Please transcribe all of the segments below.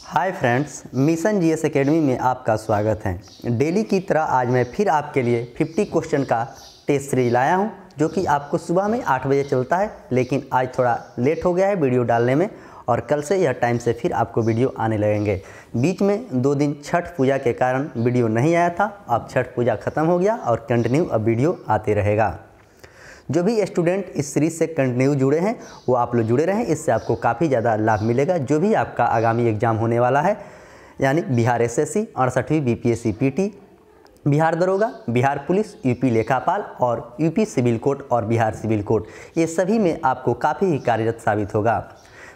Hi friends, mission GS academy में आपका स्वागत है। डेली की तरह आज मैं फिर आपके लिए 50 क्वेश्चन का टेस्ट सीरीज लाया हूं, जो कि आपको सुबह में 8 बजे चलता है, लेकिन आज थोड़ा लेट हो गया है वीडियो डालने में और कल से यह टाइम से फिर आपको वीडियो आने लगेंगे। बीच में 2 दिन छठ पूजा के कारण वीडियो नहीं आया था। अब छठ पूजा ख़त्म हो गया और कंटिन्यू अब वीडियो आते रहेगा। जो भी स्टूडेंट इस सीरीज़ से कंटिन्यू जुड़े हैं वो आप लोग जुड़े रहें, इससे आपको काफ़ी ज़्यादा लाभ मिलेगा। जो भी आपका आगामी एग्ज़ाम होने वाला है, यानी बिहार एसएससी, 68वीं बीपीएससी पीटी, बिहार दरोगा, बिहार पुलिस, यूपी लेखापाल और यूपी सिविल कोर्ट और बिहार सिविल कोर्ट, ये सभी में आपको काफ़ी ही कार्यरत साबित होगा।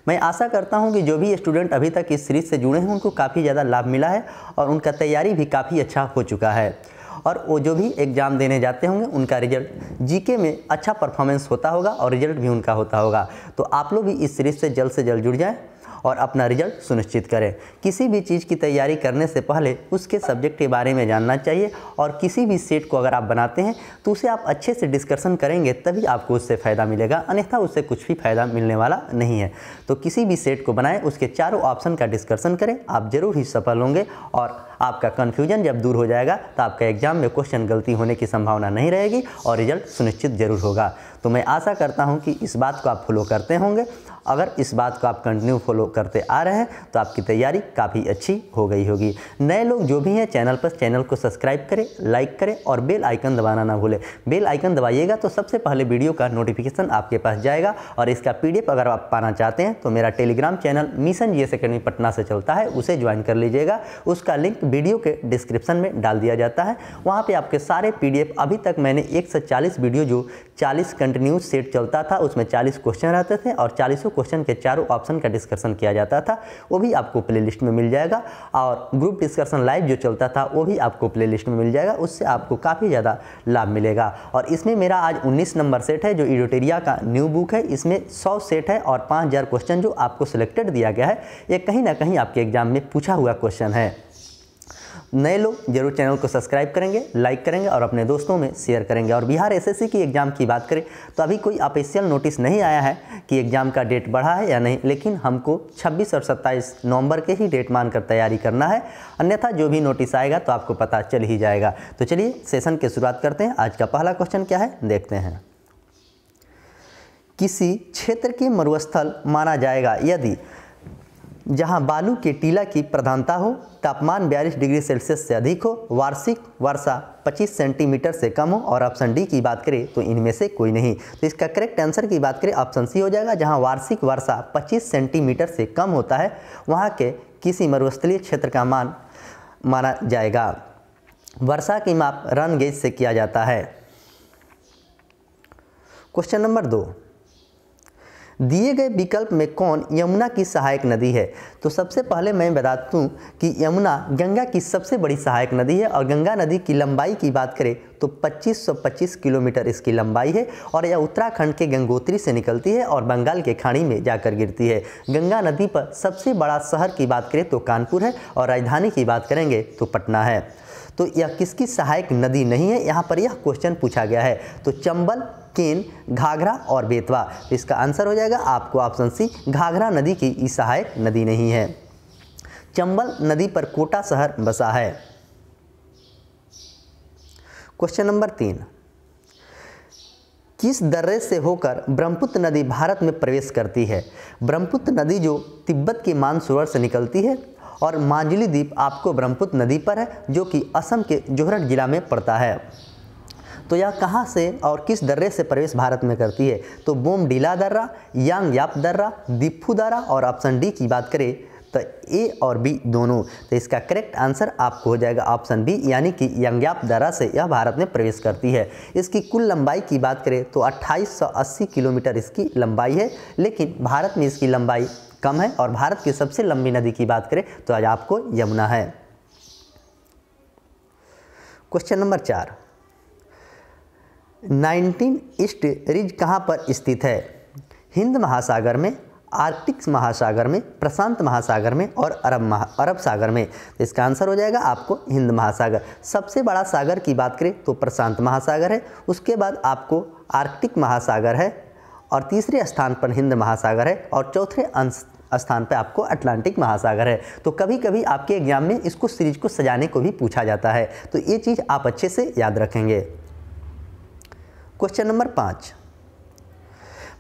मैं आशा करता हूं कि जो भी स्टूडेंट अभी तक इस सीरीज़ से जुड़े हैं उनको काफ़ी ज़्यादा लाभ मिला है और उनका तैयारी भी काफ़ी अच्छा हो चुका है। और वो जो भी एग्ज़ाम देने जाते होंगे उनका रिजल्ट जीके में अच्छा परफॉर्मेंस होता होगा और रिजल्ट भी उनका होता होगा। तो आप लोग भी इस सीरीज़ से जल्द जुड़ जाएं और अपना रिजल्ट सुनिश्चित करें। किसी भी चीज़ की तैयारी करने से पहले उसके सब्जेक्ट के बारे में जानना चाहिए और किसी भी सेट को अगर आप बनाते हैं तो उसे आप अच्छे से डिस्कशन करेंगे, तभी आपको उससे फ़ायदा मिलेगा, अन्यथा उससे कुछ भी फ़ायदा मिलने वाला नहीं है। तो किसी भी सेट को बनाएं, उसके चारों ऑप्शन का डिस्कशन करें, आप ज़रूर ही सफल होंगे और आपका कन्फ्यूजन जब दूर हो जाएगा तो आपका एग्जाम में क्वेश्चन गलती होने की संभावना नहीं रहेगी और रिजल्ट सुनिश्चित जरूर होगा। तो मैं आशा करता हूं कि इस बात को आप फॉलो करते होंगे। अगर इस बात को आप कंटिन्यू फॉलो करते आ रहे हैं तो आपकी तैयारी काफ़ी अच्छी हो गई होगी। नए लोग जो भी हैं चैनल पर, चैनल को सब्सक्राइब करें, लाइक करें और बेल आइकन दबाना ना भूलें। बेल आइकन दबाइएगा तो सबसे पहले वीडियो का नोटिफिकेशन आपके पास जाएगा। और इसका पीडीएफ अगर आप पाना चाहते हैं तो मेरा Telegram channel mission GS academy Patna से चलता है, उसे ज्वाइन कर लीजिएगा। उसका लिंक वीडियो के डिस्क्रिप्शन में डाल दिया जाता है। वहाँ पर आपके सारे पीडीएफ, अभी तक मैंने 140 वीडियो, जो 40 कंटिन्यूस सेट चलता था उसमें 40 क्वेश्चन रहते थे और 40 क्वेश्चन के चारों ऑप्शन का डिस्कशन किया जाता था, वो भी आपको प्लेलिस्ट में मिल जाएगा। और ग्रुप डिस्कशन लाइव जो चलता था वो भी आपको प्लेलिस्ट में मिल जाएगा। उससे आपको काफ़ी ज़्यादा लाभ मिलेगा। और इसमें मेरा आज 19 नंबर सेट है जो इडोटेरिया का न्यू बुक है। इसमें 100 सेट है और 5000 क्वेश्चन जो आपको सिलेक्टेड दिया गया है, ये कहीं ना कहीं आपके एग्जाम में पूछा हुआ क्वेश्चन है। नए लोग जरूर चैनल को सब्सक्राइब करेंगे, लाइक करेंगे और अपने दोस्तों में शेयर करेंगे। और बिहार एसएससी की एग्ज़ाम की बात करें तो अभी कोई ऑफिशियल नोटिस नहीं आया है कि एग्ज़ाम का डेट बढ़ा है या नहीं, लेकिन हमको 26 और 27 नवंबर के ही डेट मानकर तैयारी करना है, अन्यथा जो भी नोटिस आएगा तो आपको पता चल ही जाएगा। तो चलिए सेशन की शुरुआत करते हैं। आज का पहला क्वेश्चन क्या है देखते हैं। किसी क्षेत्र के मरुस्थल माना जाएगा यदि जहां बालू के टीला की प्रधानता हो, तापमान 42 डिग्री सेल्सियस से अधिक हो, वार्षिक वर्षा 25 सेंटीमीटर से कम हो और ऑप्शन डी की बात करें तो इनमें से कोई नहीं। तो इसका करेक्ट आंसर की बात करें ऑप्शन सी हो जाएगा। जहां वार्षिक वर्षा 25 सेंटीमीटर से कम होता है वहां के किसी मरुस्थलीय क्षेत्र का माना जाएगा। वर्षा की माप रन गेज से किया जाता है। क्वेश्चन नंबर 2, दिए गए विकल्प में कौन यमुना की सहायक नदी है? तो सबसे पहले मैं बता दूं कि यमुना गंगा की सबसे बड़ी सहायक नदी है और गंगा नदी की लंबाई की बात करें तो 2525 किलोमीटर इसकी लंबाई है और यह उत्तराखंड के गंगोत्री से निकलती है और बंगाल के खाड़ी में जाकर गिरती है। गंगा नदी पर सबसे बड़ा शहर की बात करें तो कानपुर है और राजधानी की बात करेंगे तो पटना है। तो यह किसकी सहायक नदी नहीं है, यहाँ पर यह क्वेश्चन पूछा गया है। तो चंबल, केन, घाघरा और बेतवा, तो इसका आंसर हो जाएगा आपको ऑप्शन सी, घाघरा नदी की सहायक नदी नहीं है। चंबल नदी पर कोटा शहर बसा है। क्वेश्चन नंबर 3, किस दर्रे से होकर ब्रह्मपुत्र नदी भारत में प्रवेश करती है? ब्रह्मपुत्र नदी जो तिब्बत के मानसरोवर से निकलती है और माजुली द्वीप आपको ब्रह्मपुत्र नदी पर है, जो कि असम के जोरहट जिला में पड़ता है। तो यह कहाँ से और किस दर्रे से प्रवेश भारत में करती है? तो बोमडीला दर्रा, यांगयाप दर्रा, दिफू दर्रा और ऑप्शन डी की बात करें तो ए और बी दोनों। तो इसका करेक्ट आंसर आपको हो जाएगा ऑप्शन बी, यानी कि यांगयाप दर्रा से यह भारत में प्रवेश करती है। इसकी कुल लंबाई की बात करें तो 2880 किलोमीटर इसकी लंबाई है, लेकिन भारत में इसकी लंबाई कम है और भारत की सबसे लंबी नदी की बात करें तो आज आपको यमुना है। क्वेश्चन नंबर 4, 19 ईस्ट रिज कहाँ पर स्थित है? हिंद महासागर में, आर्कटिक महासागर में, प्रशांत महासागर में और अरब सागर में। तो इसका आंसर हो जाएगा आपको हिंद महासागर। सबसे बड़ा सागर की बात करें तो प्रशांत महासागर है, उसके बाद आपको आर्कटिक महासागर है और तीसरे स्थान पर हिंद महासागर है और चौथे स्थान पे आपको अटलांटिक महासागर है। तो कभी कभी आपके एग्जाम में इसको सीरीज को सजाने को भी पूछा जाता है, तो ये चीज़ आप अच्छे से याद रखेंगे। क्वेश्चन नंबर 5,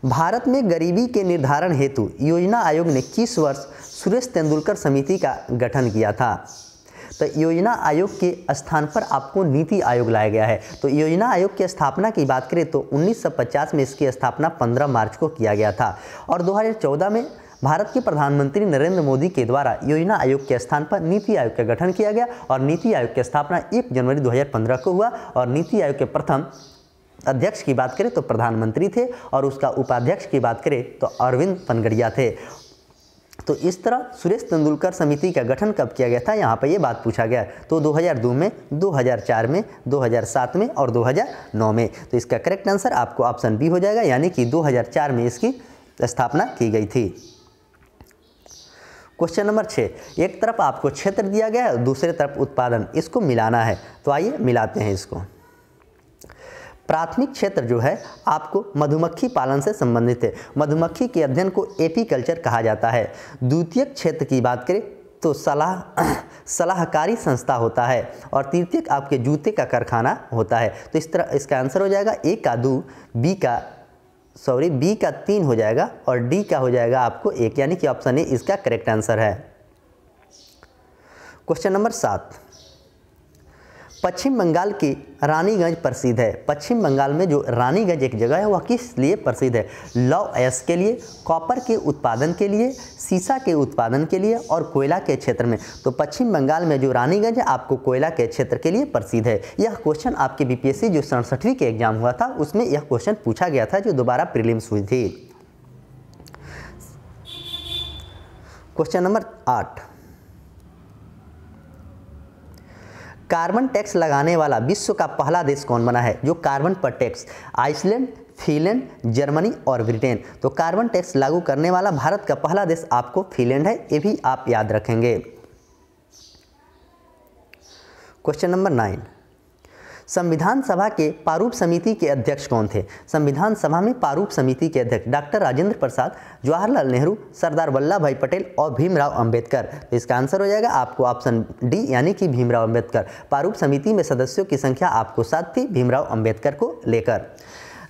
भारत में गरीबी के निर्धारण हेतु योजना आयोग ने किस वर्ष सुरेश तेंदुलकर समिति का गठन किया था? तो योजना आयोग के स्थान पर आपको नीति आयोग लाया गया है। तो योजना आयोग की स्थापना की बात करें तो 1950 में इसकी स्थापना 15 मार्च को किया गया था और 2014 में भारत के प्रधानमंत्री नरेंद्र मोदी के द्वारा योजना आयोग के स्थान पर नीति आयोग का गठन किया गया और नीति आयोग की स्थापना 1 जनवरी 2015 को हुआ और नीति आयोग के प्रथम अध्यक्ष की बात करें तो प्रधानमंत्री थे और उसका उपाध्यक्ष की बात करें तो अरविंद पनगड़िया थे। तो इस तरह सुरेश तेंदुलकर समिति का गठन कब किया गया था, यहाँ पर ये बात पूछा गया। तो 2002 में, 2004 में, 2007 में और 2009 में। तो इसका करेक्ट आंसर आपको ऑप्शन बी हो जाएगा, यानी कि 2004 में इसकी स्थापना की गई थी। क्वेश्चन नंबर 6, एक तरफ आपको क्षेत्र दिया गया है, दूसरे तरफ उत्पादन, इसको मिलाना है। तो आइए मिलाते हैं इसको। प्राथमिक क्षेत्र जो है आपको मधुमक्खी पालन से संबंधित है, मधुमक्खी के अध्ययन को एपीकल्चर कहा जाता है। द्वितीयक क्षेत्र की बात करें तो सलाहकारी संस्था होता है और तृतीयक आपके जूते का कारखाना होता है। तो इस तरह इसका आंसर हो जाएगा ए का 2, बी का 3 हो जाएगा और डी का हो जाएगा आपको 1, यानी कि ऑप्शन ए इसका करेक्ट आंसर है। क्वेश्चन नंबर 7, पश्चिम बंगाल की रानीगंज प्रसिद्ध है। पश्चिम बंगाल में जो रानीगंज एक जगह है वह किस लिए प्रसिद्ध है? लौह अयस्क के लिए, कॉपर के उत्पादन के लिए, सीसा के उत्पादन के लिए और कोयला के क्षेत्र में। तो पश्चिम बंगाल में जो रानीगंज है आपको कोयला के क्षेत्र के लिए प्रसिद्ध है। यह क्वेश्चन आपके बीपीएससी जो 67वीं के एग्जाम हुआ था उसमें यह क्वेश्चन पूछा गया था, जो दोबारा प्रीलिम्स हुई थी। क्वेश्चन नंबर 8, कार्बन टैक्स लगाने वाला विश्व का पहला देश कौन बना है? जो कार्बन पर टैक्स, आइसलैंड, फिनलैंड, जर्मनी और ब्रिटेन। तो कार्बन टैक्स लागू करने वाला भारत का पहला देश आपको फिनलैंड है, ये भी आप याद रखेंगे। क्वेश्चन नंबर 9, संविधान सभा के प्रारूप समिति के अध्यक्ष कौन थे? संविधान सभा में प्रारूप समिति के अध्यक्ष डॉक्टर राजेंद्र प्रसाद, जवाहरलाल नेहरू, सरदार वल्लभ भाई पटेल और भीमराव अंबेडकर। तो इसका आंसर हो जाएगा आपको ऑप्शन डी, यानी कि भीमराव अंबेडकर। प्रारूप समिति में सदस्यों की संख्या आपको 7 थी भीमराव अंबेडकर को लेकर।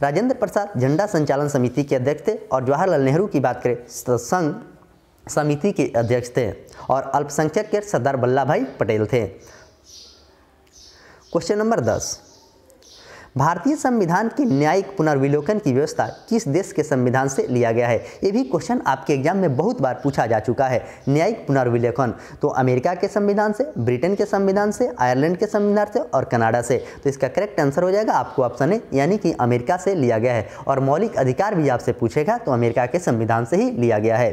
राजेंद्र प्रसाद झंडा संचालन समिति के अध्यक्ष थे और जवाहरलाल नेहरू की बात करें तो संघ समिति के अध्यक्ष थे और अल्पसंख्यक के सरदार वल्लभ भाई पटेल थे। क्वेश्चन नंबर 10, भारतीय संविधान की न्यायिक पुनर्विलोकन की व्यवस्था किस देश के संविधान से लिया गया है? ये भी क्वेश्चन आपके एग्जाम में बहुत बार पूछा जा चुका है। न्यायिक पुनर्विलोकन तो अमेरिका के संविधान से, ब्रिटेन के संविधान से, आयरलैंड के संविधान से और कनाडा से। तो इसका करेक्ट आंसर हो जाएगा आपको ऑप्शन ए, यानी कि अमेरिका से लिया गया है। और मौलिक अधिकार भी आपसे पूछेगा तो अमेरिका के संविधान से ही लिया गया है।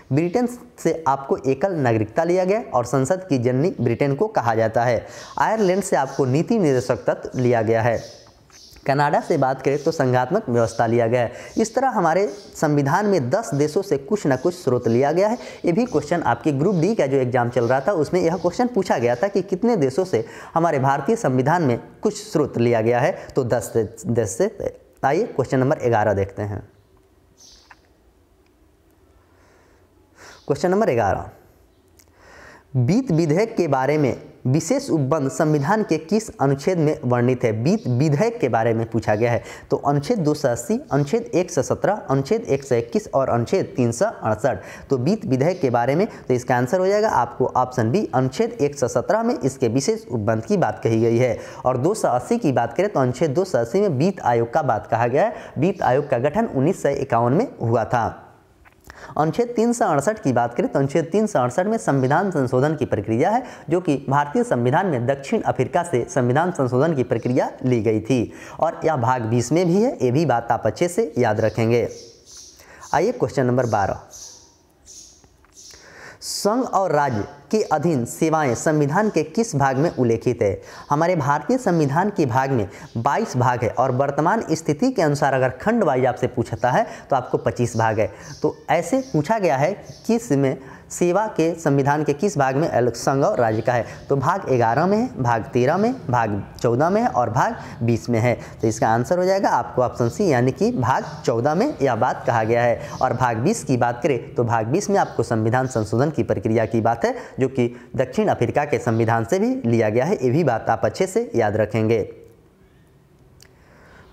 ब्रिटेन से आपको एकल नागरिकता लिया गया और संसद की जननी ब्रिटेन को कहा जाता है। आयरलैंड से आपको नीति निर्देशक तत्व लिया गया है। कनाडा से बात करें तो संघात्मक व्यवस्था लिया गया है। इस तरह हमारे संविधान में 10 देशों से कुछ ना कुछ स्रोत लिया गया है। ये भी क्वेश्चन आपके ग्रुप डी का जो एग्जाम चल रहा था उसमें यह क्वेश्चन पूछा गया था कि कितने देशों से हमारे भारतीय संविधान में कुछ स्रोत लिया गया है, तो 10 देश से। आइए क्वेश्चन नंबर 11 देखते हैं। क्वेश्चन नंबर 11, वित्त विधेयक के बारे में विशेष उपबंध संविधान के किस अनुच्छेद में वर्णित है? वित्त विधेयक के बारे में पूछा गया है। तो अनुच्छेद 280, अनुच्छेद 117, अनुच्छेद 121 और अनुच्छेद 368। तो वित्त विधेयक के बारे में तो इसका आंसर हो जाएगा आपको ऑप्शन बी, अनुच्छेद 117 में इसके विशेष उपबंध की बात कही गई है। और 280 की बात करें तो अनुच्छेद 280 में वित्त आयोग का बात कहा गया है। वित्त आयोग का गठन 1951 में हुआ था। अनुच्छेद 368 की बात करें तो अनुच्छेद 368 में संविधान संशोधन की प्रक्रिया है, जो कि भारतीय संविधान में दक्षिण अफ्रीका से संविधान संशोधन की प्रक्रिया ली गई थी और यह भाग 20 में भी है। ये भी बात आप अच्छे से याद रखेंगे। आइए क्वेश्चन नंबर 12, संघ और राज्य के अधीन सेवाएं संविधान के किस भाग में उल्लेखित है? हमारे भारतीय संविधान के भाग में 22 भाग है और वर्तमान स्थिति के अनुसार अगर खंड वाइज आपसे पूछता है तो आपको 25 भाग है। तो ऐसे पूछा गया है किस में सेवा के संविधान के किस भाग में संघ और राज्य का है? तो भाग 11 में है, भाग 13 में, भाग 14 में है और भाग 20 में है। तो इसका आंसर हो जाएगा आपको ऑप्शन सी, यानी कि भाग 14 में यह बात कहा गया है। और भाग 20 की बात करें तो भाग 20 में आपको संविधान संशोधन की प्रक्रिया की बात है, जो कि दक्षिण अफ्रीका के संविधान से भी लिया गया है। ये भी बात आप अच्छे से याद रखेंगे।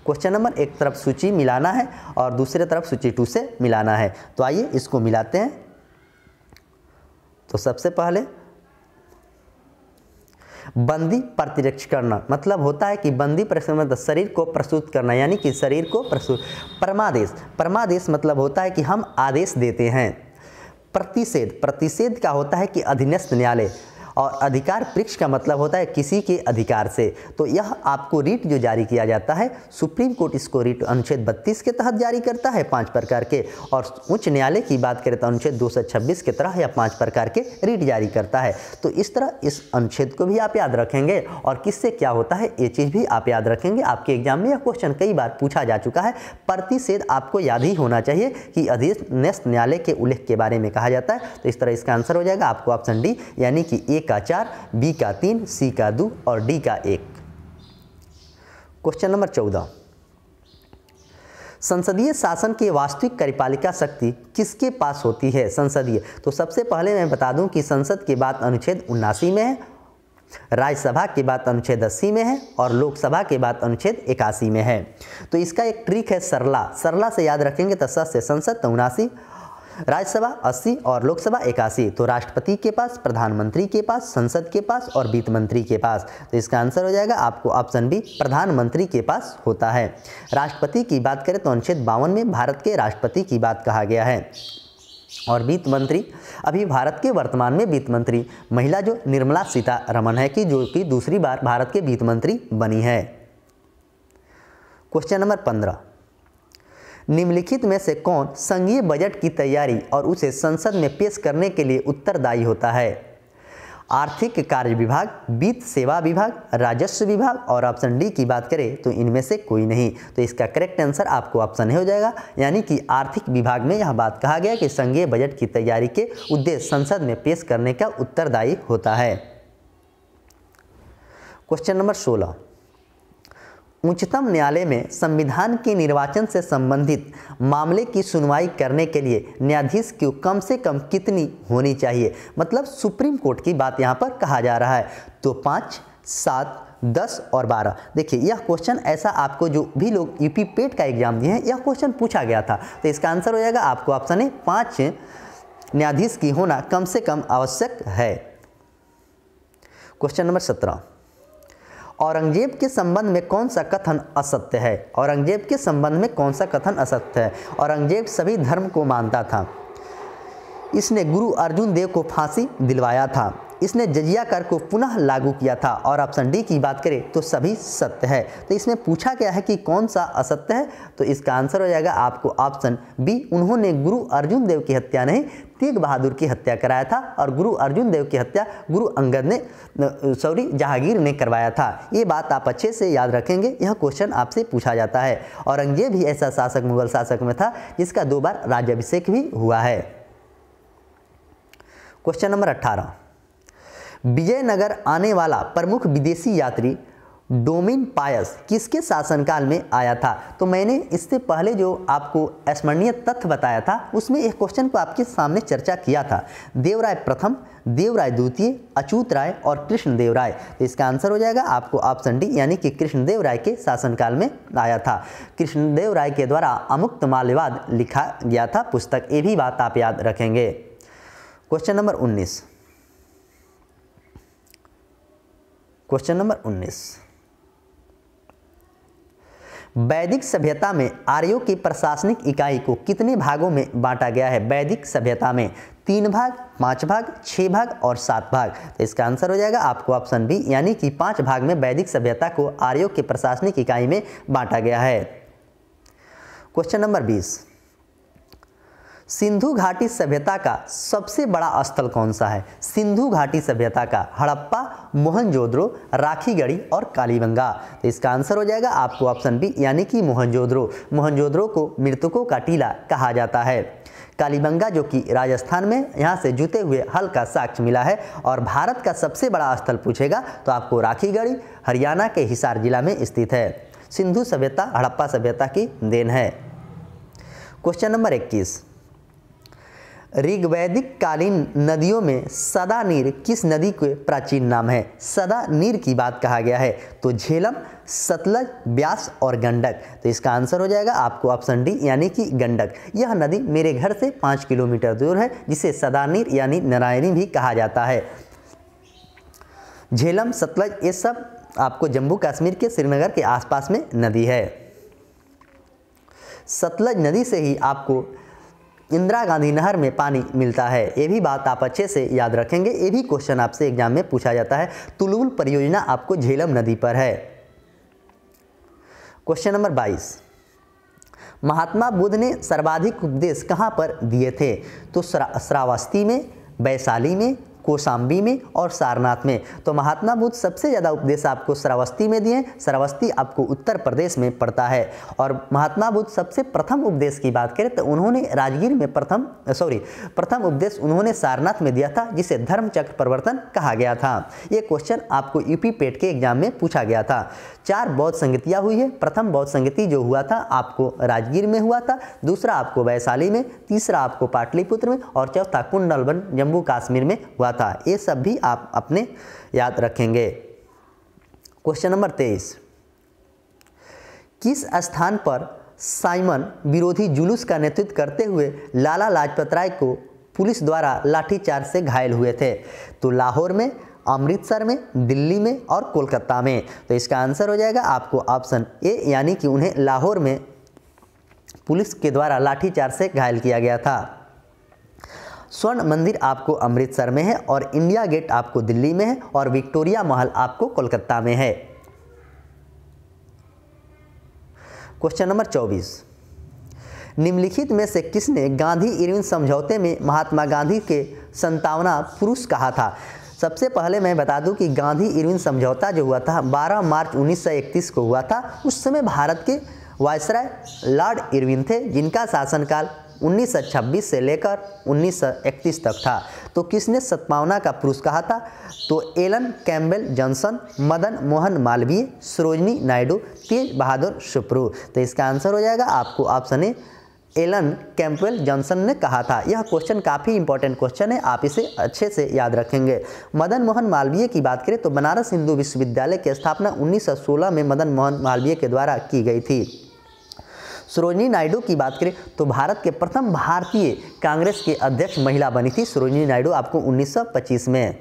क्वेश्चन नंबर एक तरफ सूची मिलाना है और दूसरे तरफ सूची 2 से मिलाना है। तो आइए इसको मिलाते हैं। तो सबसे पहले बंदी प्रतिरक्ष करना मतलब होता है कि बंदी मतलब शरीर को प्रस्तुत करना, यानी कि शरीर को प्रस्तुत। परमादेश, परमादेश मतलब होता है कि हम आदेश देते हैं। प्रतिषेध, प्रतिषेध का होता है कि अधीनस्थ न्यायालय। और अधिकार पृक्ष का मतलब होता है किसी के अधिकार से। तो यह आपको रीट जो जारी किया जाता है, सुप्रीम कोर्ट इसको रीट अनुच्छेद 32 के तहत जारी करता है 5 प्रकार के, और उच्च न्यायालय की बात करें तो अनुच्छेद 226 के तरह या 5 प्रकार के रीट जारी करता है। तो इस तरह इस अनुच्छेद को भी आप याद रखेंगे और किससे क्या होता है ये चीज़ भी आप याद रखेंगे। आपके एग्जाम में यह क्वेश्चन कई बार पूछा जा चुका है। प्रतिषेध आपको याद ही होना चाहिए कि अधीनस्थ न्यायालय के उल्लेख के बारे में कहा जाता है। तो इस तरह इसका आंसर हो जाएगा आपको ऑप्शन डी, यानी कि ए का 4, बी का 3, सी का 2 और डी का 1। क्वेश्चन नंबर 14, संसदीय शासन की वास्तविक कार्यपालिका शक्ति किसके पास होती है? संसदीय, तो सबसे पहले मैं बता दूं कि संसद की बात अनुच्छेद 79 में है, राज्यसभा की बात अनुच्छेद 80 में है और लोकसभा की बात अनुच्छेद 81 में है। तो इसका एक ट्रिक है सरला, सरला से याद रखेंगे तो सत से संसद 79, राज्यसभा 80 और लोकसभा 81। तो राष्ट्रपति के पास, प्रधानमंत्री के पास, संसद के पास और वित्त मंत्री के पास। तो इसका आंसर हो जाएगा आपको ऑप्शन बी, प्रधानमंत्री के पास होता है। राष्ट्रपति की बात करें तो अनुच्छेद 52 में भारत के राष्ट्रपति की बात कहा गया है। और वित्त मंत्री, अभी भारत के वर्तमान में वित्त मंत्री महिला जो निर्मला सीतारमण है कि जो कि दूसरी बार भारत के वित्त मंत्री बनी है। क्वेश्चन नंबर 15, निम्नलिखित में से कौन संघीय बजट की तैयारी और उसे संसद में पेश करने के लिए उत्तरदायी होता है? आर्थिक कार्य विभाग, वित्त सेवा विभाग, राजस्व विभाग और ऑप्शन डी की बात करें तो इनमें से कोई नहीं। तो इसका करेक्ट आंसर आपको ऑप्शन ए हो जाएगा, यानी कि आर्थिक विभाग में यह बात कहा गया कि संघीय बजट की तैयारी के उद्देश्य संसद में पेश करने का उत्तरदायी होता है। क्वेश्चन नंबर 16, उच्चतम न्यायालय में संविधान के निर्वाचन से संबंधित मामले की सुनवाई करने के लिए न्यायाधीश की कम से कम कितनी होनी चाहिए? मतलब सुप्रीम कोर्ट की बात यहाँ पर कहा जा रहा है। तो 5, 7, 10 और 12। देखिए यह क्वेश्चन ऐसा आपको जो भी लोग यूपी पेट का एग्जाम दिए हैं, यह क्वेश्चन पूछा गया था। तो इसका आंसर हो जाएगा आपको ऑप्शन ए, 5 न्यायाधीश की होना कम से कम आवश्यक है। क्वेश्चन नंबर 17, औरंगजेब के संबंध में कौन सा कथन असत्य है? औरंगजेब के संबंध में कौन सा कथन असत्य है? औरंगजेब सभी धर्म को मानता था, इसने गुरु अर्जुन देव को फांसी दिलवाया था, इसने जजिया कर को पुनः लागू किया था और ऑप्शन डी की बात करें तो सभी सत्य है। तो इसमें पूछा गया है कि कौन सा असत्य है, तो इसका आंसर हो जाएगा आपको ऑप्शन बी, उन्होंने गुरु अर्जुन देव की हत्या नहीं तेग बहादुर की हत्या कराया था और गुरु अर्जुन देव की हत्या गुरु अंगद ने जहांगीर ने करवाया था। ये बात आप अच्छे से याद रखेंगे, यह क्वेश्चन आपसे पूछा जाता है। औरंगजेब ही ऐसा शासक मुगल शासक में था जिसका 2 बार राज्याभिषेक भी हुआ है। क्वेश्चन नंबर 18, विजयनगर आने वाला प्रमुख विदेशी यात्री डोमिन पायस किसके शासनकाल में आया था? तो मैंने इससे पहले जो आपको स्मरणीय तथ्य बताया था उसमें एक क्वेश्चन को आपके सामने चर्चा किया था। देवराय प्रथम, देवराय द्वितीय, अच्युत राय और कृष्णदेव राय। तो इसका आंसर हो जाएगा आपको ऑप्शन डी, यानी कि कृष्णदेव राय के शासनकाल में आया था। कृष्णदेव राय के द्वारा अमुक्त माल्यवाद लिखा गया था पुस्तक, ये भी बात आप याद रखेंगे। क्वेश्चन नंबर 19, क्वेश्चन नंबर 19, वैदिक सभ्यता में आर्यों की प्रशासनिक इकाई को कितने भागों में बांटा गया है? वैदिक सभ्यता में 3 भाग, 5 भाग, 6 भाग और 7 भाग। तो इसका आंसर हो जाएगा आपको ऑप्शन बी, यानी कि 5 भाग में वैदिक सभ्यता को आर्यों की प्रशासनिक इकाई में बांटा गया है। क्वेश्चन नंबर 20, सिंधु घाटी सभ्यता का सबसे बड़ा स्थल कौन सा है? सिंधु घाटी सभ्यता का हड़प्पा, मोहनजोदड़ो, राखीगढ़ी और कालीबंगा। तो इसका आंसर हो जाएगा आपको ऑप्शन बी यानी कि मोहनजोदड़ो। मोहनजोदड़ो को मृतकों का टीला कहा जाता है। कालीबंगा जो कि राजस्थान में, यहाँ से जुते हुए हल का साक्ष्य मिला है। और भारत का सबसे बड़ा स्थल पूछेगा तो आपको राखीगढ़ी हरियाणा के हिसार जिला में स्थित है। सिंधु सभ्यता हड़प्पा सभ्यता की देन है। क्वेश्चन नंबर 21, ऋग्वैदिक कालीन नदियों में सदा नीर किस नदी के प्राचीन नाम है? सदा नीर की बात कहा गया है तो झेलम, सतलज, ब्यास और गंडक। तो इसका आंसर हो जाएगा आपको ऑप्शन डी यानी कि गंडक। यह नदी मेरे घर से 5 किलोमीटर दूर है, जिसे सदा नीर यानी नारायणी भी कहा जाता है। झेलम, सतलज ये सब आपको जम्मू कश्मीर के श्रीनगर के आसपास में नदी है। सतलज नदी से ही आपको इंदिरा गांधी नहर में पानी मिलता है। ये भी बात आप अच्छे से याद रखेंगे, ये भी क्वेश्चन आपसे एग्जाम में पूछा जाता है। तुलुल परियोजना आपको झेलम नदी पर है। क्वेश्चन नंबर 22, महात्मा बुद्ध ने सर्वाधिक उपदेश कहाँ पर दिए थे? तो श्रावस्ती में, वैशाली में, कौशाम्बी में और सारनाथ में। तो महात्मा बुद्ध सबसे ज़्यादा उपदेश आपको श्रावस्ती में दिए। श्रावस्ती आपको उत्तर प्रदेश में पड़ता है। और महात्मा बुद्ध सबसे प्रथम उपदेश की बात करें तो उन्होंने राजगीर में प्रथम उपदेश उन्होंने सारनाथ में दिया था, जिसे धर्मचक्र प्रवर्तन कहा गया था। ये क्वेश्चन आपको यूपी पेट के एग्जाम में पूछा गया था। 4 बौद्ध संगतियाँ हुई है। प्रथम बौद्ध संगति जो हुआ था आपको राजगीर में हुआ था, दूसरा आपको वैशाली में, तीसरा आपको पाटलिपुत्र में और चौथा कुंडलवन जम्मू कश्मीर में हुआ था। ये सब भी आप अपने याद रखेंगे। क्वेश्चन नंबर 23, किस स्थान पर साइमन विरोधी जुलूस का नेतृत्व करते हुए लाला लाजपत राय को पुलिस द्वारा लाठीचार्ज से घायल हुए थे? तो लाहौर में, अमृतसर में, दिल्ली में और कोलकाता में। तो इसका आंसर हो जाएगा आपको ऑप्शन ए यानी कि उन्हें लाहौर में पुलिस के द्वारा लाठीचार्ज से घायल किया गया था। स्वर्ण मंदिर आपको अमृतसर में है और इंडिया गेट आपको दिल्ली में है और विक्टोरिया महल आपको कोलकाता में है। क्वेश्चन नंबर 24, निम्नलिखित में से किसने गांधी इरविन समझौते में महात्मा गांधी के संतावना पुरुष कहा था? सबसे पहले मैं बता दूं कि गांधी इरविन समझौता जो हुआ था 12 मार्च 1931 को हुआ था। उस समय भारत के वायसराय लॉर्ड इरविन थे, जिनका शासनकाल 1926 से लेकर 1931 तक था। तो किसने सद्भावना का पुरुष कहा था? तो Alan Campbell Johnson, Madan Mohan Malviya, Sarojini Naidu, Tej Bahadur Sapru. तो इसका आंसर हो जाएगा आपको option A Alan Campbell Johnson ने कहा था। यह क्वेश्चन काफ़ी इंपॉर्टेंट क्वेश्चन है, आप इसे अच्छे से याद रखेंगे। मदन मोहन मालवीय की बात करें तो बनारस हिंदू विश्वविद्यालय की स्थापना 1916 में मदन मोहन मालवीय के द्वारा की गई थी। सरोजिनी नायडू की बात करें तो भारत के प्रथम भारतीय कांग्रेस के अध्यक्ष महिला बनी थी सरोजिनी नायडू आपको 1925 में।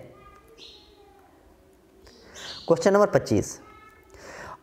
क्वेश्चन नंबर 25,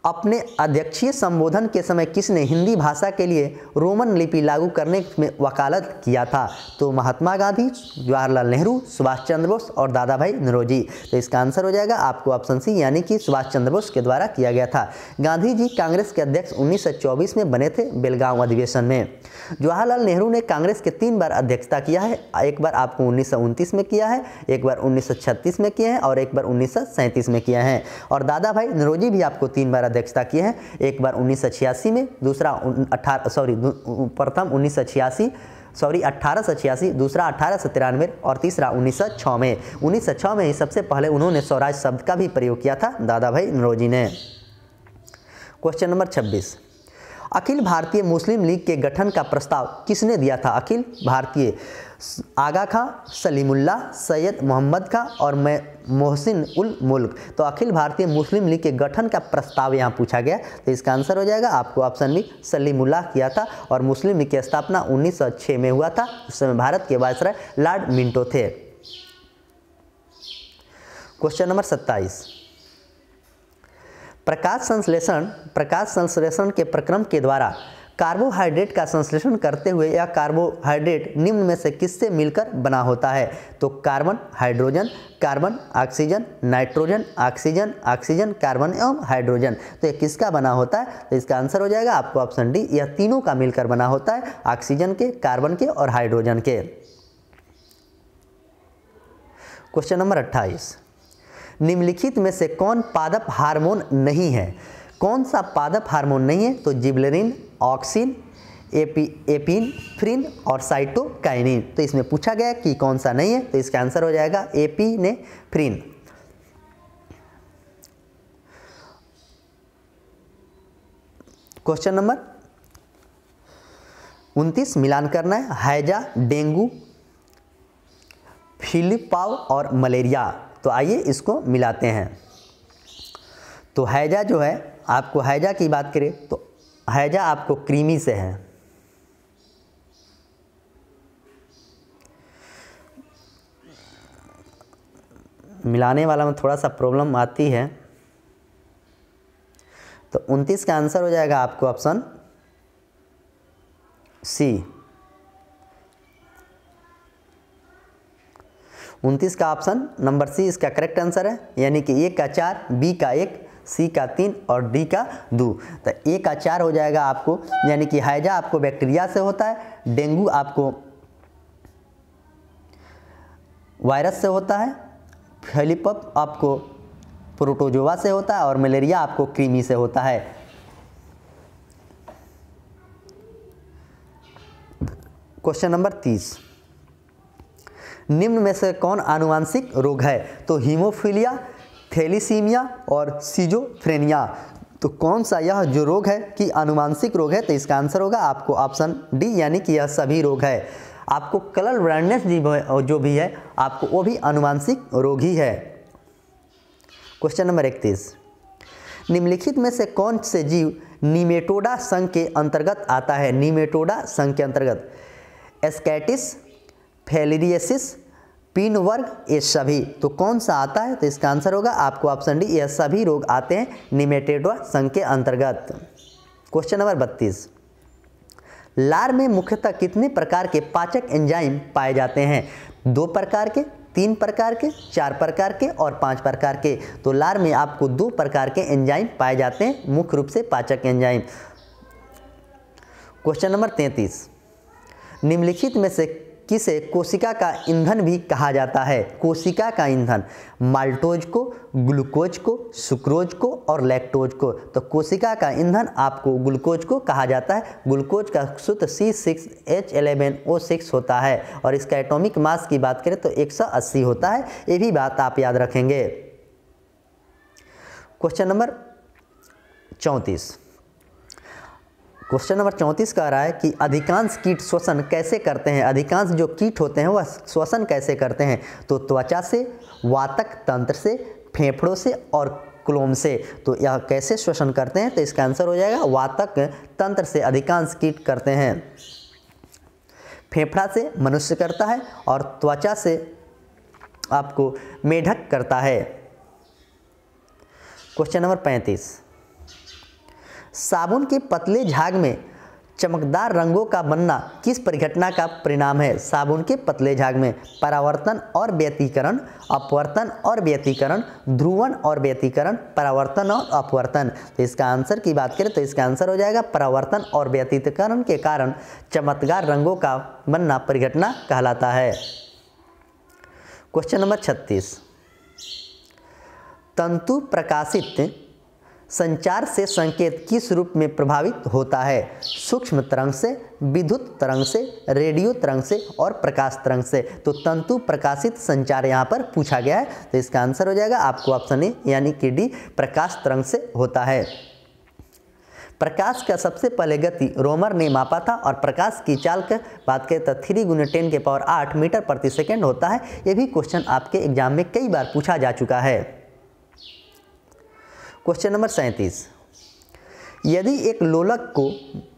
अपने अध्यक्षीय संबोधन के समय किसने हिंदी भाषा के लिए रोमन लिपि लागू करने में वकालत किया था? तो महात्मा गांधी, जवाहरलाल नेहरू, सुभाष चंद्र बोस और दादा भाई नौरोजी। तो इसका आंसर हो जाएगा आपको ऑप्शन सी यानी कि सुभाष चंद्र बोस के द्वारा किया गया था। गांधी जी कांग्रेस के अध्यक्ष 1924 में बने थे बेलगांव अधिवेशन में। जवाहरलाल नेहरू ने कांग्रेस के 3 बार अध्यक्षता किया है। एक बार आपको 1929 में किया है, एक बार 1936 में किए हैं और एक बार 1937 में किया है। और दादा भाई नौरोजी भी आपको 3 बार अध्यक्षता किए हैं, एक बार 1986 में, दूसरा प्रथम 1886, दूसरा 1893 और तीसरा 1906 में। 1906 में ही सबसे पहले उन्होंने स्वराज शब्द का भी प्रयोग किया था दादा भाई नौरोजी ने। क्वेश्चन नंबर 26, अखिल भारतीय मुस्लिम लीग के गठन का प्रस्ताव किसने दिया था? अखिल भारतीय आगा खां, सलीमुल्लाह, सैयद मोहम्मद खां और मोहसिन उल मुल्क। तो अखिल भारतीय मुस्लिम लीग के गठन का प्रस्ताव यहाँ पूछा गया। तो इसका आंसर हो जाएगा आपको ऑप्शन बी सलीमुल्लाह किया था। और मुस्लिम लीग की स्थापना 1906 में हुआ था। उस समय भारत के वायसराय लॉर्ड मिंटो थे। क्वेश्चन नंबर 27, प्रकाश संश्लेषण के प्रक्रम के द्वारा कार्बोहाइड्रेट का संश्लेषण करते हुए यह कार्बोहाइड्रेट निम्न में से किससे मिलकर बना होता है? तो carbon, hydrogen, carbon, oxygen, nitrogen, oxygen, oxygen, carbon एवं हाइड्रोजन। तो ये किसका बना होता है? तो इसका आंसर हो जाएगा आपको ऑप्शन डी, यह तीनों का मिलकर बना होता है, ऑक्सीजन के, कार्बन के और हाइड्रोजन के। क्वेश्चन नंबर 28, निम्नलिखित में से कौन पादप हार्मोन नहीं है? कौन सा पादप हार्मोन नहीं है? तो जिबरेलिन, ऑक्सिन, एपिनेफ्रिन और साइटोकाइनिन। तो इसमें पूछा गया कि कौन सा नहीं है, तो इसका आंसर हो जाएगा एपिनेफ्रिन। क्वेश्चन नंबर 29 मिलान करना है। हैजा, डेंगू, फिलिपाव और मलेरिया। तो आइए इसको मिलाते हैं। तो हैजा जो है, आपको हैजा की बात करें तो हैजा आपको क्रीमी से है, मिलाने वाला में थोड़ा सा प्रॉब्लम आती है। तो 29 का आंसर हो जाएगा आपको ऑप्शन सी। 29 का ऑप्शन नंबर सी इसका करेक्ट आंसर है, यानी कि ए का 4, बी का 1, सी का 3 और डी का 2। तो ए का 4 हो जाएगा आपको, यानी कि हैजा आपको बैक्टीरिया से होता है, डेंगू आपको वायरस से होता है, फिलिपप आपको प्रोटोजोआ से होता है और मलेरिया आपको कृमि से होता है। क्वेश्चन नंबर 30, निम्न में से कौन आनुवांशिक रोग है? तो हीमोफीलिया, थैलीसीमिया और सिजोफ्रेनिया। तो कौन सा यह जो रोग है कि आनुवांशिक रोग है? तो इसका आंसर होगा आपको ऑप्शन डी, यानी कि यह सभी रोग है। आपको कलर ब्लाइंडनेस जो भी है आपको वो भी आनुवांशिक रोग ही है। क्वेश्चन नंबर 31, निम्नलिखित में से कौन से जीव निमेटोडा संघ के अंतर्गत आता है? निमेटोडा संघ के अंतर्गत एस्कैटिस, फेलिरियसिस, पिन वर्ग, ये सभी। तो कौन सा आता है? तो इसका आंसर होगा आपको ऑप्शन डी, यह सभी रोग आते हैं निमेटोडा संघ के अंतर्गत। क्वेश्चन नंबर 32, लार में मुख्यतः कितने प्रकार के पाचक एंजाइम पाए जाते हैं? 2 प्रकार के, 3 प्रकार के, 4 प्रकार के और 5 प्रकार के। तो लार में आपको 2 प्रकार के एंजाइम पाए जाते हैं, मुख्य रूप से पाचक एंजाइम। क्वेश्चन नंबर 33, निम्नलिखित में से किसे कोशिका का ईंधन भी कहा जाता है? कोशिका का ईंधन माल्टोज को, ग्लूकोज को, सुक्रोज को और लैक्टोज को। तो कोशिका का ईंधन आपको ग्लूकोज को कहा जाता है। ग्लूकोज का सूत्र C6H11O6 होता है और इसका एटॉमिक मास की बात करें तो 180 होता है। ये भी बात आप याद रखेंगे। क्वेश्चन नंबर 34, क्वेश्चन नंबर 34 कह रहा है कि अधिकांश कीट श्वसन कैसे करते हैं? अधिकांश जो कीट होते हैं वह श्वसन कैसे करते हैं? तो त्वचा से, वातक तंत्र से, फेफड़ों से और क्लोम से। तो यह कैसे श्वसन करते हैं? तो इसका आंसर हो जाएगा वातक तंत्र से अधिकांश कीट करते हैं। फेफड़ा से मनुष्य करता है और त्वचा से आपको मेढक करता है। क्वेश्चन नंबर 35, साबुन के पतले झाग में चमकदार रंगों का बनना किस परिघटना का परिणाम है? साबुन के पतले झाग में परावर्तन और व्यतिकरण, अपवर्तन और व्यतिकरण, ध्रुवण और व्यतिकरण, परावर्तन और अपवर्तन। तो इसका आंसर की बात करें तो इसका आंसर हो जाएगा परावर्तन और व्यतिकरण के कारण चमकदार रंगों का बनना परिघटना कहलाता है। क्वेश्चन नंबर 36, तंतु प्रकाशित संचार से संकेत किस रूप में प्रभावित होता है? सूक्ष्म तरंग से, विद्युत तरंग से, रेडियो तरंग से और प्रकाश तरंग से। तो तंतु प्रकाशित संचार यहाँ पर पूछा गया है। तो इसका आंसर हो जाएगा आपको ऑप्शन ए, यानी कि डी, प्रकाश तरंग से होता है। प्रकाश का सबसे पहले गति रोमर ने मापा था और प्रकाश की चाल की बात करें तो 3 × 10⁸ मीटर प्रति सेकेंड होता है। यह भी क्वेश्चन आपके एग्जाम में कई बार पूछा जा चुका है। क्वेश्चन नंबर 37, यदि एक लोलक को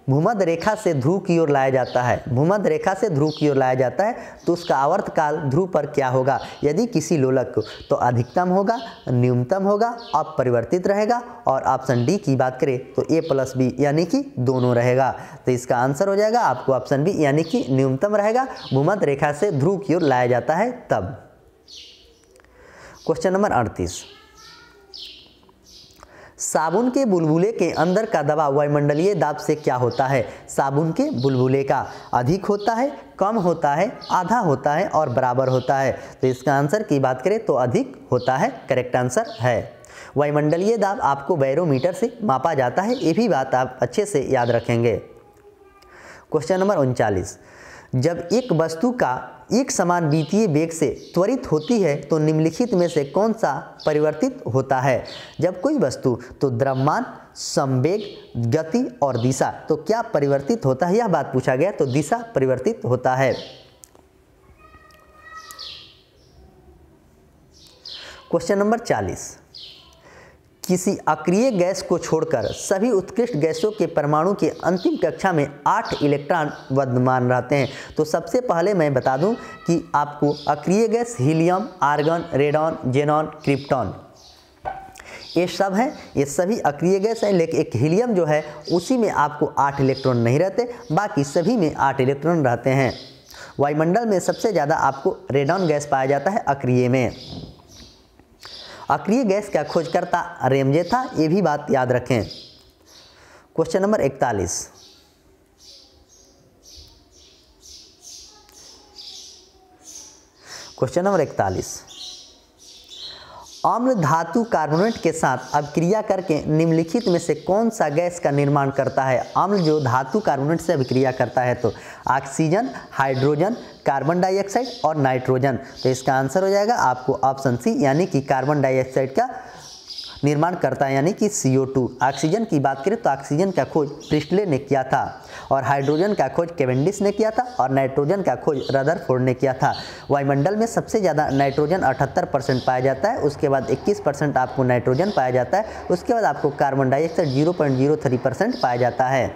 भूमध्य रेखा से ध्रुव की ओर लाया जाता है, भूमध्य रेखा से ध्रुव की ओर लाया जाता है तो उसका आवर्तकाल ध्रुव पर क्या होगा? यदि किसी लोलक को तो अधिकतम होगा, न्यूनतम होगा, अपरिवर्तित रहेगा, और ऑप्शन डी की बात करें तो A+B यानी कि दोनों रहेगा। तो इसका आंसर हो जाएगा आपको ऑप्शन बी यानी कि न्यूनतम रहेगा, भूमध्य रेखा से ध्रुव की ओर लाया जाता है तब। क्वेश्चन नंबर 38, साबुन के बुलबुले के अंदर का दबाव वायुमंडलीय दाब से क्या होता है? साबुन के बुलबुले का अधिक होता है, कम होता है, आधा होता है और बराबर होता है। तो इसका आंसर की बात करें तो अधिक होता है, करेक्ट आंसर है। वायुमंडलीय दाब आपको बैरोमीटर से मापा जाता है, ये भी बात आप अच्छे से याद रखेंगे। क्वेश्चन नंबर 39, जब एक वस्तु का एक समान वितीय वेग से त्वरित होती है तो निम्नलिखित में से कौन सा परिवर्तित होता है? जब कोई वस्तु तो द्रव्यमान, संवेग, गति और दिशा, तो क्या परिवर्तित होता है? यह बात पूछा गया, तो दिशा परिवर्तित होता है। क्वेश्चन नंबर 40, किसी अक्रिय गैस को छोड़कर सभी उत्कृष्ट गैसों के परमाणु के अंतिम कक्षा में 8 इलेक्ट्रॉन विद्यमान रहते हैं। तो सबसे पहले मैं बता दूं कि आपको अक्रिय gas helium, argon, radon, xenon, krypton, ये सब हैं, ये सभी अक्रिय गैस हैं। लेकिन एक हीलियम जो है उसी में आपको 8 इलेक्ट्रॉन नहीं रहते, बाकी सभी में 8 इलेक्ट्रॉन रहते हैं। वायुमंडल में सबसे ज़्यादा आपको रेडॉन गैस पाया जाता है अक्रिय में। अक्रिय गैस का खोजकर्ता रेमजे था, ये भी बात याद रखें। क्वेश्चन नंबर 41, क्वेश्चन नंबर 41, अम्ल धातु कार्बोनेट के साथ अभिक्रिया करके निम्नलिखित में से कौन सा गैस का निर्माण करता है? अम्ल जो धातु कार्बोनेट से अभिक्रिया करता है तो ऑक्सीजन, हाइड्रोजन, कार्बन डाइऑक्साइड और नाइट्रोजन। तो इसका आंसर हो जाएगा आपको ऑप्शन सी यानी कि कार्बन डाइऑक्साइड का निर्माण करता है, यानी कि CO2। ऑक्सीजन की बात करें तो ऑक्सीजन का खोज प्रिस्टले ने किया था, और हाइड्रोजन का खोज कैवेंडिश ने किया था, और नाइट्रोजन का खोज रदरफोर्ड ने किया था। वायुमंडल में सबसे ज़्यादा नाइट्रोजन 78% पाया जाता है, उसके बाद 21% आपको नाइट्रोजन पाया जाता है, उसके बाद आपको कार्बन डाइऑक्साइड 0.03% पाया जाता है।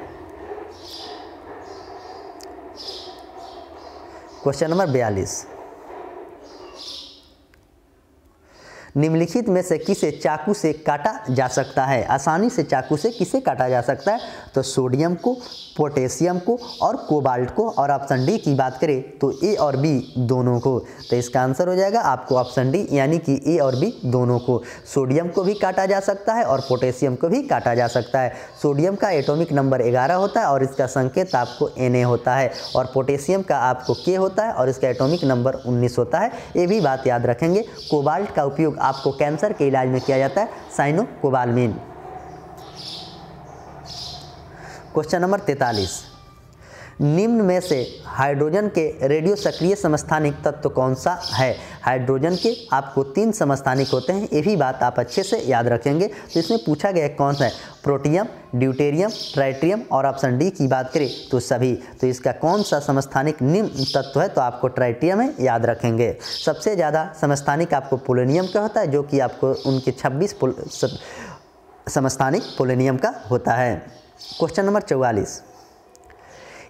क्वेश्चन नंबर 42, निम्नलिखित में से किसे चाकू से काटा जा सकता है? आसानी से चाकू से किसे काटा जा सकता है? तो सोडियम को, पोटेशियम को और कोबाल्ट को, और ऑप्शन डी की बात करें तो A और B दोनों को। तो इसका आंसर हो जाएगा आपको ऑप्शन डी यानी कि A और B दोनों को। सोडियम को भी काटा जा सकता है और पोटेशियम को भी काटा जा सकता है। सोडियम का एटॉमिक नंबर 11 होता है और इसका संकेत आपको Na होता है, और पोटेशियम का आपको K होता है और इसका एटॉमिक नंबर 19 होता है, ये भी बात याद रखेंगे। कोबाल्ट का उपयोग आपको कैंसर के इलाज में किया जाता है, साइनोकोबालमिन। क्वेश्चन नंबर 43, निम्न में से हाइड्रोजन के रेडियो सक्रिय समस्थानिक तत्व कौन सा है? हाइड्रोजन के आपको 3 समस्थानिक होते हैं, ये भी बात आप अच्छे से याद रखेंगे। तो इसमें पूछा गया कौन सा है? प्रोटियम, ड्यूटेरियम, ट्राइटियम और ऑप्शन डी की बात करें तो सभी। तो इसका कौन सा समस्थानिक निम्न तत्व है? तो आपको ट्राइटियम है, याद रखेंगे। सबसे ज़्यादा समस्थानिक आपको पोलोनियम का होता है, जो कि आपको उनके 26 समस्थानिक पोलोनियम का होता है। क्वेश्चन नंबर 44,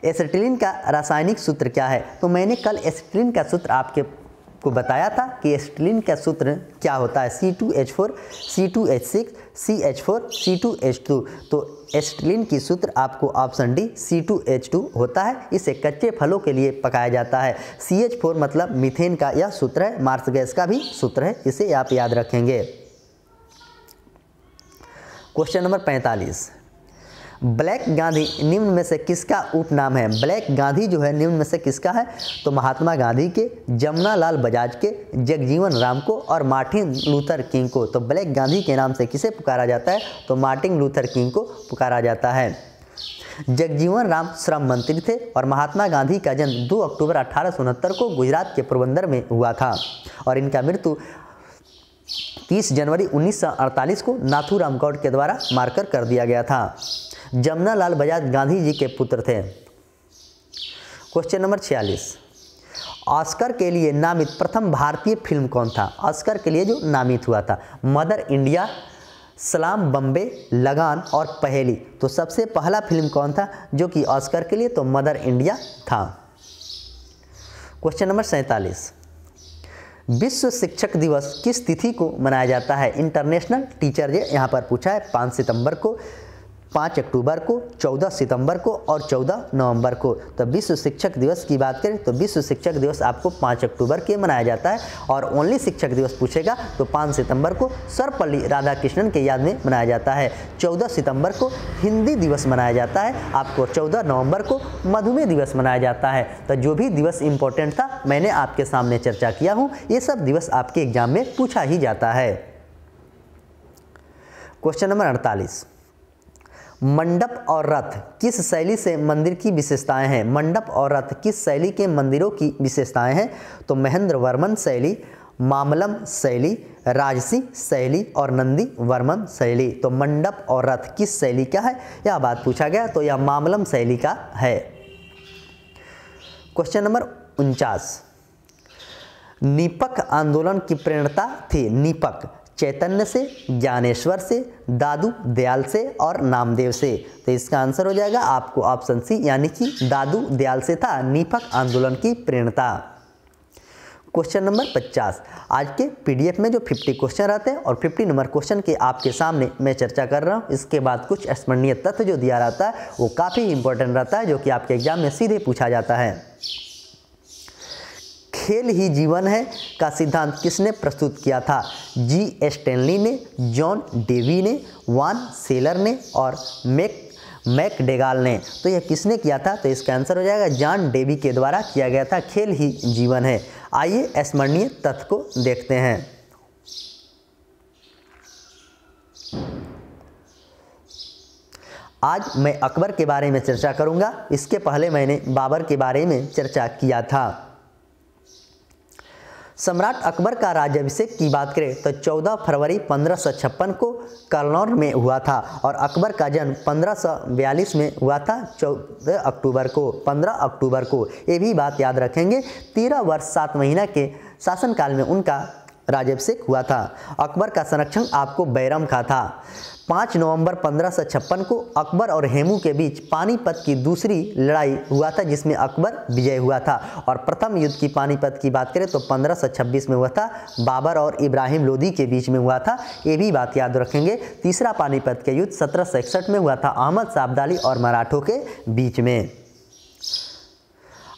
एसिटिलीन का रासायनिक सूत्र क्या है? तो मैंने कल एसिटिलीन का सूत्र आपको बताया था कि एसिटिलीन का सूत्र क्या होता है, C2H4 C2H6 CH4 C2H2। तो एसिटिलीन की सूत्र आपको ऑप्शन डी C2H2 होता है। इसे कच्चे फलों के लिए पकाया जाता है। CH4 मतलब मीथेन का यह सूत्र है, मार्स गैस का भी सूत्र है, इसे आप याद रखेंगे। क्वेश्चन नंबर 45, ब्लैक गांधी निम्न में से किसका उपनाम है? ब्लैक गांधी जो है निम्न में से किसका है? तो महात्मा गांधी के, जमुना लाल बजाज के, जगजीवन राम को और मार्टिन लूथर किंग को। तो ब्लैक गांधी के नाम से किसे पुकारा जाता है? तो मार्टिन लूथर किंग को पुकारा जाता है। जगजीवन राम श्रम मंत्री थे और महात्मा गांधी का जन्म 2 अक्टूबर 1869 को गुजरात के पोरबंदर में हुआ था, और इनका मृत्यु 30 जनवरी 1948 को नाथूराम गौड के द्वारा मारकर कर दिया गया था। जमुना लाल बजाज गांधी जी के पुत्र थे। क्वेश्चन नंबर 46, ऑस्कर के लिए नामित प्रथम भारतीय फिल्म कौन था? ऑस्कर के लिए जो नामित हुआ था, मदर इंडिया, सलाम, बम्बे, लगान और पहेली। तो सबसे पहला फिल्म कौन था जो कि ऑस्कर के लिए? तो मदर इंडिया था। क्वेश्चन नंबर 47, विश्व शिक्षक दिवस किस तिथि को मनाया जाता है? इंटरनेशनल टीचर डे यहाँ पर पूछा है। 5 सितंबर को, 5 अक्टूबर को, 14 सितंबर को और 14 नवंबर को। तो विश्व शिक्षक दिवस की बात करें तो विश्व शिक्षक दिवस आपको 5 अक्टूबर के मनाया जाता है। और ओनली शिक्षक दिवस पूछेगा तो 5 सितंबर को सर्वपल्ली राधाकृष्णन के याद में मनाया जाता है। 14 सितंबर को हिंदी दिवस मनाया जाता है। आपको 14 नवंबर को मधुमेह दिवस मनाया जाता है। तो जो भी दिवस इंपॉर्टेंट था मैंने आपके सामने चर्चा किया हूँ। ये सब दिवस आपके एग्जाम में पूछा ही जाता है। क्वेश्चन नंबर 48, मंडप और रथ किस शैली से मंदिर की विशेषताएं हैं? मंडप और रथ किस शैली के मंदिरों की विशेषताएं हैं? तो महेंद्र वर्मन शैली, मामलम शैली, राजसी शैली और नंदी वर्मन शैली। तो मंडप और रथ किस शैली का है? यह बात पूछा गया तो यह मामलम शैली का है। क्वेश्चन नंबर 49, नीपक आंदोलन की प्रेरणा थी? नीपक चैतन्य से, ज्ञानेश्वर से, दादू दयाल से और नामदेव से। तो इसका आंसर हो जाएगा आपको ऑप्शन सी यानी कि दादू दयाल से था नीपक आंदोलन की प्रेरणा। क्वेश्चन नंबर 50, आज के पीडीएफ में जो 50 क्वेश्चन रहते हैं और 50 नंबर क्वेश्चन के आपके सामने मैं चर्चा कर रहा हूँ। इसके बाद कुछ स्मरणीय तथ्य जो दिया रहता है वो काफ़ी इंपॉर्टेंट रहता है जो कि आपके एग्जाम में सीधे पूछा जाता है। खेल ही जीवन है का सिद्धांत किसने प्रस्तुत किया था? जी स्टैनली ने, जॉन डेवी ने, वान सेलर ने और मैकडोगल ने। तो यह किसने किया था? तो इसका आंसर हो जाएगा जॉन डेवी के द्वारा किया गया था। खेल ही जीवन है। आइए स्मरणीय तथ्य को देखते हैं। आज मैं अकबर के बारे में चर्चा करूंगा। इसके पहले मैंने बाबर के बारे में चर्चा किया था। सम्राट अकबर का राज्याभिषेक की बात करें तो 14 फरवरी 1556 को कन्नौज में हुआ था और अकबर का जन्म 1542 में हुआ था 15 अक्टूबर को। ये भी बात याद रखेंगे। 13 वर्ष 7 महीना के शासनकाल में उनका राज्याभिषेक हुआ था। अकबर का संरक्षण आपको बैरम का था। 5 नवंबर 1556 को अकबर और हेमू के बीच पानीपत की दूसरी लड़ाई हुआ था जिसमें अकबर विजय हुआ था। और प्रथम युद्ध की पानीपत की बात करें तो 1526 में हुआ था, बाबर और इब्राहिम लोदी के बीच में हुआ था। ये भी बात याद रखेंगे। तीसरा पानीपत के युद्ध 1761 में हुआ था, अहमद शाह अब्दाली और मराठों के बीच में।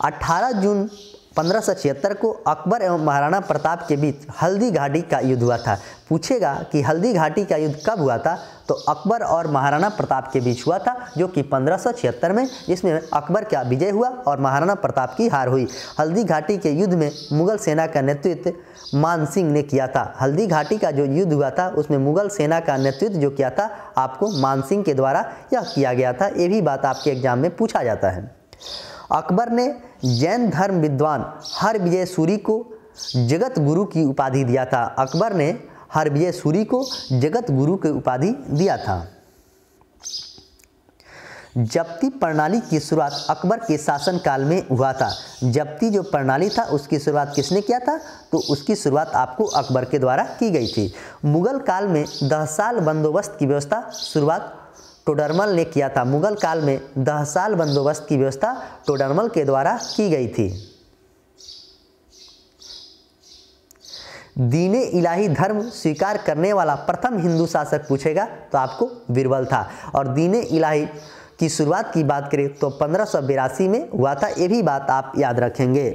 18 जून 1576 को अकबर एवं महाराणा प्रताप के बीच हल्दी घाटी का युद्ध हुआ था। पूछेगा कि हल्दी घाटी का युद्ध कब हुआ था? तो अकबर और महाराणा प्रताप के बीच हुआ था जो कि 1576 में, जिसमें अकबर का विजय हुआ और महाराणा प्रताप की हार हुई। हल्दी घाटी के युद्ध में मुगल सेना का नेतृत्व मान सिंह ने किया था। हल्दी घाटी का जो युद्ध हुआ था उसमें मुगल सेना का नेतृत्व जो किया था आपको मान सिंह के द्वारा यह किया गया था। ये भी बात आपके एग्जाम में पूछा जाता है। अकबर ने जैन धर्म विद्वान हरविजय सूरी को जगत गुरु की उपाधि दिया था। अकबर ने हरविजय सूरी को जगत गुरु की उपाधि दिया था। जब्ती प्रणाली की शुरुआत अकबर के शासनकाल में हुआ था। जब्ती जो प्रणाली था उसकी शुरुआत किसने किया था? तो उसकी शुरुआत आपको अकबर के द्वारा की गई थी। मुगल काल में 10 साल बंदोबस्त की व्यवस्था शुरुआत टोडरमल ने किया था। मुगल काल में 10 साल बंदोबस्त की व्यवस्था टोडरमल के द्वारा की गई थी। दीने इलाही धर्म स्वीकार करने वाला प्रथम हिंदू शासक पूछेगा तो आपको बीरबल था। और दीने इलाही की शुरुआत की बात करें तो 1582 में हुआ था। ये भी बात आप याद रखेंगे।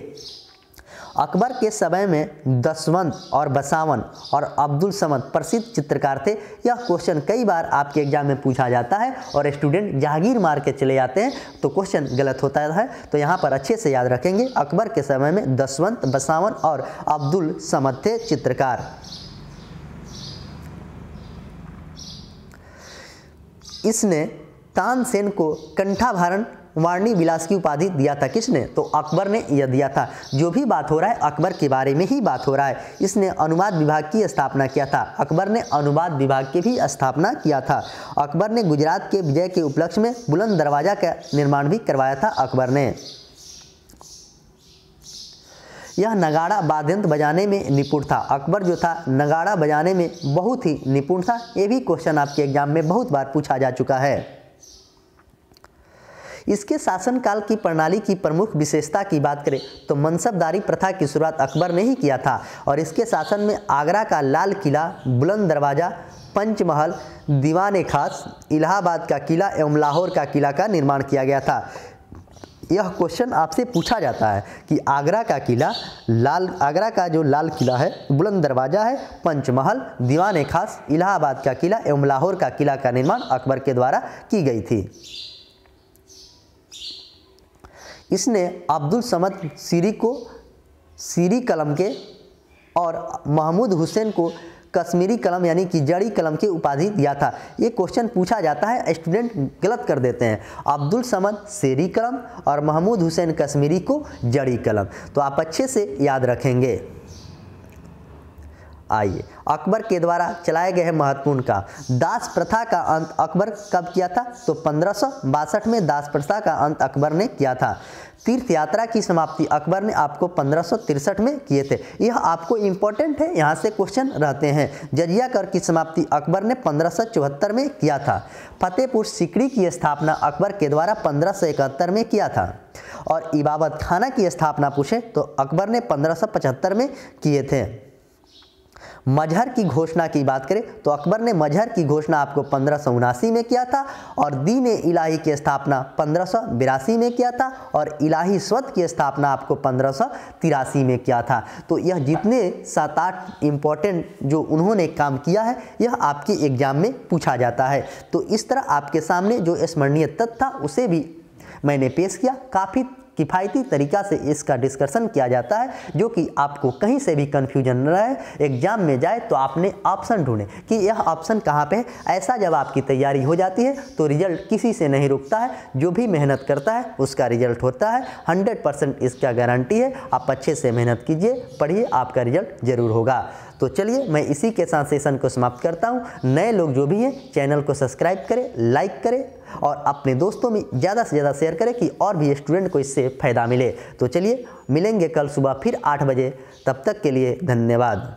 अकबर के समय में दसवंत और बसावन और अब्दुल समद प्रसिद्ध चित्रकार थे। यह क्वेश्चन कई बार आपके एग्जाम में पूछा जाता है और स्टूडेंट जहांगीर मार के चले जाते हैं तो क्वेश्चन गलत होता है। तो यहाँ पर अच्छे से याद रखेंगे। अकबर के समय में दसवंत, बसावन और अब्दुल समद थे चित्रकार। इसने तानसेन को कंठाभरण वाणी विलास की उपाधि दिया था। किसने? तो अकबर ने यह दिया था। जो भी बात हो रहा है अकबर के बारे में ही बात हो रहा है। इसने अनुवाद विभाग की स्थापना किया था। अकबर ने अनुवाद विभाग की भी स्थापना किया था। अकबर ने गुजरात के विजय के उपलक्ष्य में बुलंद दरवाजा का निर्माण भी करवाया था अकबर ने। यह नगाड़ा वाद्यंत्र बजाने में निपुण था। अकबर जो था नगाड़ा बजाने में बहुत ही निपुण था। ये भी क्वेश्चन आपके एग्जाम में बहुत बार पूछा जा चुका है। इसके शासनकाल की प्रणाली की प्रमुख विशेषता की बात करें तो मनसबदारी प्रथा की शुरुआत अकबर ने ही किया था और इसके शासन में आगरा का लाल किला, बुलंद दरवाज़ा, पंचमहल, दीवान खास, इलाहाबाद का किला एवं लाहौर का किला का निर्माण किया गया था। यह क्वेश्चन आपसे पूछा जाता है कि आगरा का जो लाल किला है, बुलंद दरवाज़ा है, पंचमहल, दीवान खास, इलाहाबाद का किला एवं लाहौर का किला का निर्माण अकबर के द्वारा की गई थी। इसने अब्दुल समद सीरी को सीरी कलम के और महमूद हुसैन को कश्मीरी कलम यानी कि जड़ी कलम की उपाधि दिया था। ये क्वेश्चन पूछा जाता है, स्टूडेंट गलत कर देते हैं। अब्दुल समद सीरी कलम और महमूद हुसैन कश्मीरी को जड़ी कलम, तो आप अच्छे से याद रखेंगे। आइए, अकबर के द्वारा चलाए गए महत्वपूर्ण का दास प्रथा का अंत अकबर कब किया था? तो 1562 में दास प्रथा का अंत अकबर ने किया था। तीर्थ यात्रा की समाप्ति अकबर ने आपको 1563 में किए थे। यह आपको इम्पोर्टेंट है, यहाँ से क्वेश्चन रहते हैं। जजिया कर की समाप्ति अकबर ने 1574 में किया था। फतेहपुर सीकरी की स्थापना अकबर के द्वारा 1571 में किया था और इबादत खाना की स्थापना पूछे तो अकबर ने 1575 में किए थे। मजहर की घोषणा की बात करें तो अकबर ने मजहर की घोषणा आपको 1579 में किया था और दीन इलाही की स्थापना 1582 में किया था और इलाही स्वत की स्थापना आपको 1583 में किया था। तो यह जितने 7-8 इम्पोर्टेंट जो उन्होंने काम किया है, यह आपके एग्जाम में पूछा जाता है। तो इस तरह आपके सामने जो स्मरणीय तथ्य था उसे भी मैंने पेश किया। काफ़ी किफ़ायती तरीक़ा से इसका डिस्कशन किया जाता है, जो कि आपको कहीं से भी कन्फ्यूजन न रहे। एग्जाम में जाए तो आपने ऑप्शन ढूंढे कि यह ऑप्शन कहाँ पे है। ऐसा जब आपकी तैयारी हो जाती है तो रिजल्ट किसी से नहीं रुकता है। जो भी मेहनत करता है उसका रिजल्ट होता है। 100% इसका गारंटी है। आप अच्छे से मेहनत कीजिए, पढ़िए, आपका रिजल्ट ज़रूर होगा। तो चलिए, मैं इसी के साथ सेशन को समाप्त करता हूँ। नए लोग जो भी हैं चैनल को सब्सक्राइब करें, लाइक करें और अपने दोस्तों में ज़्यादा से ज़्यादा शेयर करें कि और भी स्टूडेंट को इससे फ़ायदा मिले। तो चलिए, मिलेंगे कल सुबह फिर 8 बजे। तब तक के लिए धन्यवाद।